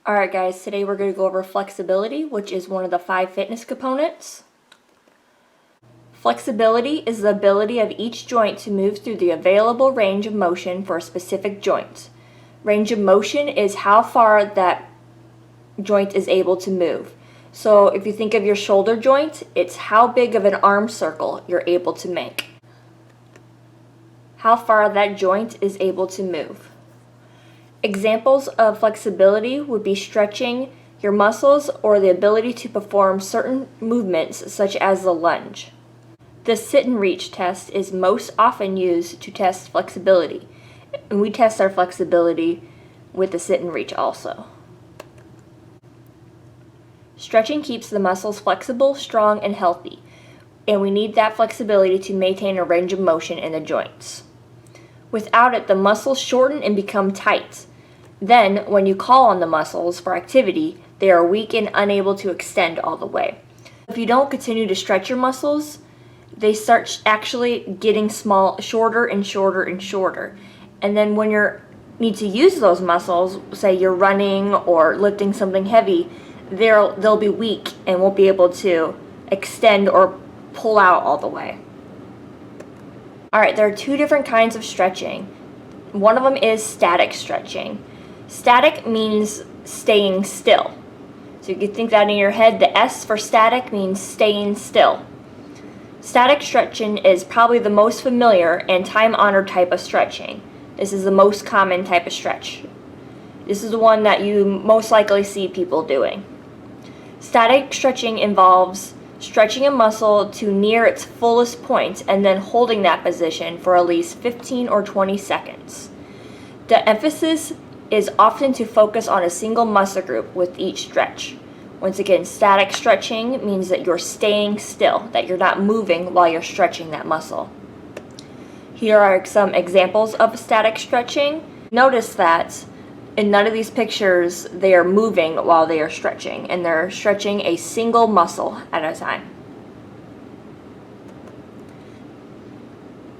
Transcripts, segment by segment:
Alright guys, today we're going to go over flexibility, which is one of the 5 fitness components. Flexibility is the ability of each joint to move through the available range of motion for a specific joint. Range of motion is how far that joint is able to move. So if you think of your shoulder joint, it's how big of an arm circle you're able to make. How far that joint is able to move. Examples of flexibility would be stretching your muscles or the ability to perform certain movements such as the lunge. The sit and reach test is most often used to test flexibility, and we test our flexibility with the sit and reach also. Stretching keeps the muscles flexible, strong, and healthy, and we need that flexibility to maintain a range of motion in the joints. Without it, the muscles shorten and become tight. Then, when you call on the muscles for activity, they are weak and unable to extend all the way. If you don't continue to stretch your muscles, they start actually getting shorter and shorter and shorter. And then when you need to use those muscles, say you're running or lifting something heavy, they'll be weak and won't be able to extend or pull out all the way. Alright, there are 2 different kinds of stretching. One of them is static stretching. Static means staying still. So you can think that in your head. The S for static means staying still. Static stretching is probably the most familiar and time-honored type of stretching. This is the most common type of stretch. This is the one that you most likely see people doing. Static stretching involves stretching a muscle to near its fullest point and then holding that position for at least 15 or 20 seconds. The emphasis is often to focus on a single muscle group with each stretch. Once again, static stretching means that you're staying still, that you're not moving while you're stretching that muscle. Here are some examples of static stretching. Notice that in none of these pictures they are moving while they are stretching, and they're stretching a single muscle at a time.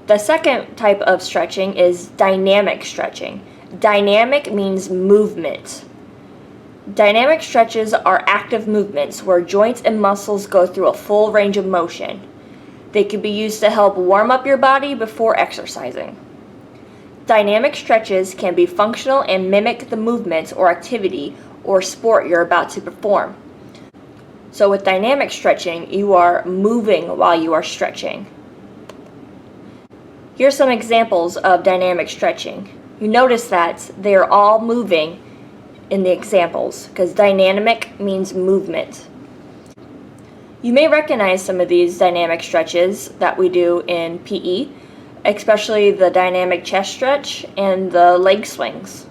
The second type of stretching is dynamic stretching. Dynamic means movement. Dynamic stretches are active movements where joints and muscles go through a full range of motion. They can be used to help warm up your body before exercising. Dynamic stretches can be functional and mimic the movement or activity or sport you're about to perform. So with dynamic stretching, you are moving while you are stretching. Here's some examples of dynamic stretching. You notice that they are all moving in the examples because dynamic means movement. You may recognize some of these dynamic stretches that we do in PE, especially the dynamic chest stretch and the leg swings.